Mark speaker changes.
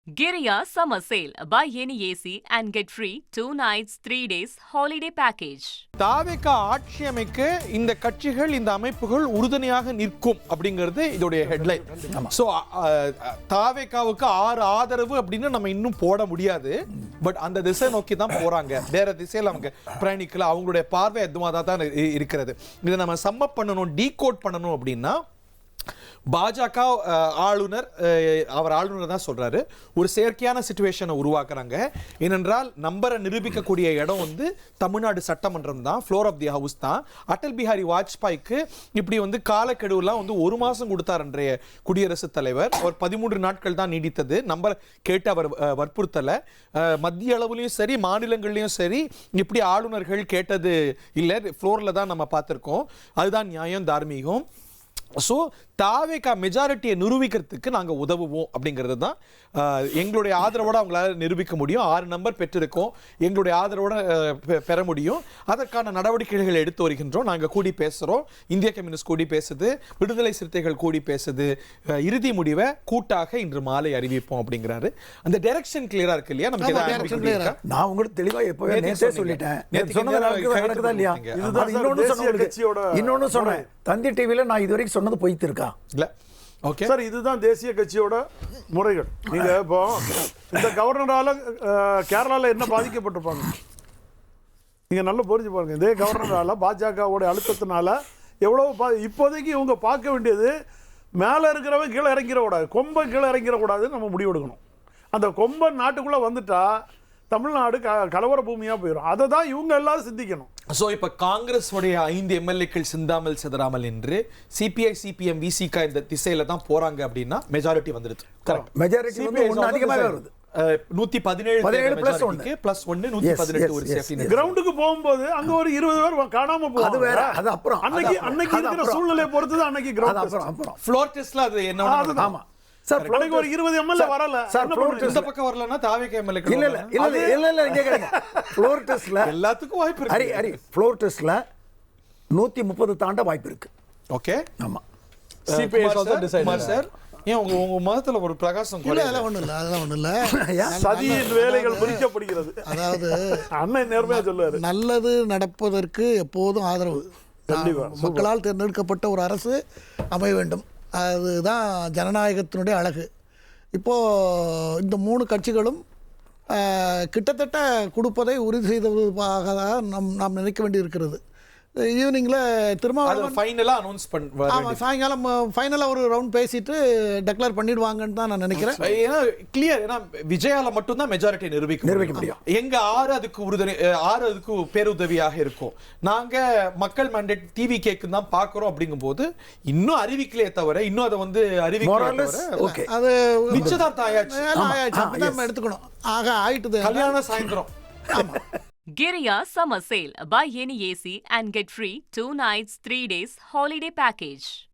Speaker 1: Giriya Summer Sale. Buy any AC and get free 2 nights, 3 days holiday package.
Speaker 2: தாவேகா ஆட்சி அமைக்க இந்த கட்சிகள் இந்த அமைப்புகள் உறுதுணையாக நிற்கும் அப்படிங்கிறது இதோடைய ஹெட்லைன். ஸோ தாவேகாவுக்கு 6 ஆதரவு அப்படின்னு நம்ம இன்னும் போட முடியாது. பட் அந்த திசை நோக்கி தான் போறாங்க. வேற திசையில் அவங்க பிரயாணிக்கல. அவங்களுடைய பார்வை எதுவாக தான் இருக்கிறது. இதை நம்ம சம்மப் பண்ணணும், டீகோட் பண்ணணும் அப்படின்னா பாஜக ஆளுநர் அவர் ஆளுநர் தான் சொல்றாரு, ஒரு செயற்கையான சிச்சுவேஷனை உருவாக்குறாங்க. ஏனென்றால் நம்பரை நிரூபிக்கக்கூடிய இடம் வந்து தமிழ்நாடு சட்டமன்றம் தான், ஃப்ளோர் ஆஃப் தி ஹவுஸ் தான். அடல் பிஹாரி வாஜ்பாய்க்கு இப்படி வந்து காலக்கெடுவெல்லாம் வந்து 1 மாசம் கொடுத்தார் அன்றைய குடியரசுத் தலைவர். அவர் 13 நாட்கள் தான் நீடித்தது. நம்பர் கேட்டு அவர் வற்புறுத்தலை. மத்திய அளவுலையும் சரி மாநிலங்கள்லையும் சரி இப்படி ஆளுநர்கள் கேட்டது இல்லை. ஃப்ளோரில் தான் நம்ம பார்த்துருக்கோம். அதுதான் நியாயம், தார்மீகம். ஸோ தாவேகா மெஜாரிட்டியை நிரூபிக்கிறதுக்கு நாங்கள் உதவுவோம் அப்படிங்கிறது தான் எங்களுடைய ஆதரவோடு அவங்களால நிரூபிக்க முடியும். 6 நம்பர் பெற்றிருக்கோம், எங்களுடைய ஆதரவோடு பெற முடியும். அதற்கான நடவடிக்கைகள் எடுத்து வருகின்றோம். நாங்கள் கூடி பேசுகிறோம். இந்திய கம்யூனிஸ்ட் கூடி பேசுது, விடுதலை சிறுத்தைகள் கூடி பேசுது. இறுதி முடிவை கூட்டாக இன்று மாலை அறிவிப்போம் அப்படிங்கிறாரு. அந்த டைரக்ஷன் கிளியரா இருக்கு இல்லையா? நமக்கு
Speaker 3: நான் உங்களுக்கு தெளிவாக எப்பவே நேற்றே சொல்லிட்டேன். இன்னொன்னு சொன்னேன், தந்தி டிவியில் நான் இது வரைக்கும் சொன்னது பொய்த்து இருக்கா
Speaker 2: இல்ல? ஓகே
Speaker 4: சார், இதுதான் தேசிய கட்சியோட முறைகள். நீங்க இப்போ இந்த கவர்னரால கேரளால என்ன பாதிக்கப்பட்டிருப்பாங்க நீங்க நல்லா புரிஞ்சு பாருங்க. இதே கவர்னரால பாஜகவோட அழுத்தத்தினால எவ்வளவு இப்போதைக்கு இவங்க பார்க்க வேண்டியது மேல இருக்கிறவன் கீழே இறங்கிடக்கூடாது, கொம்பன் கீழே இறங்கிடக்கூடாதுன்னு நம்ம முடிவெடுக்கணும். அந்த கொம்பன் நாட்டுக்குள்ள வந்துட்டா தமிழ்நாடு கலவர பூமியா போயிடும். அதை தான் இவங்க எல்லாரும் சிந்திக்கணும்.
Speaker 2: ஸோ இப்போ காங்கிரஸ் உடைய 5 எம்எல்ஏக்கள் சிந்தாமல் சிதறாமல் என்று சிபிஐ சிபிஎம் விசிக இந்த திசையில தான் போறாங்க அப்படின்னா மெஜாரிட்டி வந்துடுது. கரெக்ட்.
Speaker 3: மெஜாரிட்டி அதிகமாக வருது.
Speaker 2: 117 பிளஸ் 1 118 ஒரு சேஃப்டி.
Speaker 4: கிரவுண்டுக்கு போகும்போது அங்க ஒரு 20 பேர் காணாம போகும்.
Speaker 3: அது வேற, அது அப்புறம்.
Speaker 4: அன்னைக்கு இருக்கிற சூழ்நிலையை பொறுத்து தான் அன்னைக்கு கிரவுண்ட்
Speaker 3: அப்புறம்
Speaker 4: ஃப்ளோர்
Speaker 2: டெஸ்ட்ல அது என்ன.
Speaker 3: ஆமா சார்,
Speaker 4: நாளைக்கு ஒரு 20 எம்எல்ஏ வரல.
Speaker 3: சார்
Speaker 2: இந்த பக்கம் வரலன்னா தாவேகா எம்எல்ஏ
Speaker 3: இல்ல இங்க கேளுங்க. ஃப்ளோர் டெஸ்ட்ல
Speaker 2: எல்லாத்துக்கும் வாய்ப்பு இருக்கு.
Speaker 3: ஹரி ஃப்ளோர் டெஸ்ட்ல 130 தாண்ட வாய்ப்பு இருக்கு.
Speaker 2: ஓகே.
Speaker 3: ஆமா.
Speaker 2: CBI also decide sir. ஏன் உங்க மதத்துல ஒரு பிரகாசம்
Speaker 5: இல்ல, அதெல்லாம் ஒண்ணு இல்ல.
Speaker 4: சதியின் வேலைகள் குறிக்கப்படுகிறது.
Speaker 5: அதாவது
Speaker 4: அண்ணன் நேர்மையா சொல்லுவாரு,
Speaker 5: நல்லது நடப்பதற்கு எப்போதும் ஆதரவு. மக்களால் தேர்ந்தெடுக்கப்பட்ட ஒரு அரசு அமைய வேண்டும். அதுதான் ஜனநாயகத்தினுடைய அழகு. இப்போது இந்த 3 கட்சிகளும் கிட்டத்தட்ட கொடுப்பதை உறுதி செய்ததாக தான் நாம் நினைக்க வேண்டி இருக்கிறது. ஈவினிங்கில் திருமாவளவன்
Speaker 2: ஃபைனலாக அனௌன்ஸ்
Speaker 5: ஆமாம், சாயங்காலம் ஃபைனலாக ஒரு ரவுண்ட் பேசிட்டு டெக்ளேர் பண்ணிடுவாங்கன்னு தான் நான் நினைக்கிறேன்.
Speaker 2: ஏன்னா கிளியர், ஏன்னா விஜயால மட்டும்தான் மெஜாரிட்டி நிரூபிக்க முடியும். எங்க 6 அதுக்கு உறுதுணை, 6 அதுக்கு பேருதவியாக இருக்கும். நாங்க மக்கள் மேண்டேட் டிவி கேக்கு தான் பார்க்குறோம். அப்படிங்கும்போது இன்னும் அறிவிக்கலையே தவிர, இன்னும் அதை வந்து அறிவிக்க
Speaker 5: அது
Speaker 2: நிச்சயதார்த்தம் ஆயாச்சு.
Speaker 5: நம்ம எடுத்துக்கணும். ஆக ஆயிட்டுது,
Speaker 2: கல்யாணம் சாயந்தரம்.
Speaker 1: Giriya Summer Sale. Buy any AC and get free 2 nights, 3 days holiday package.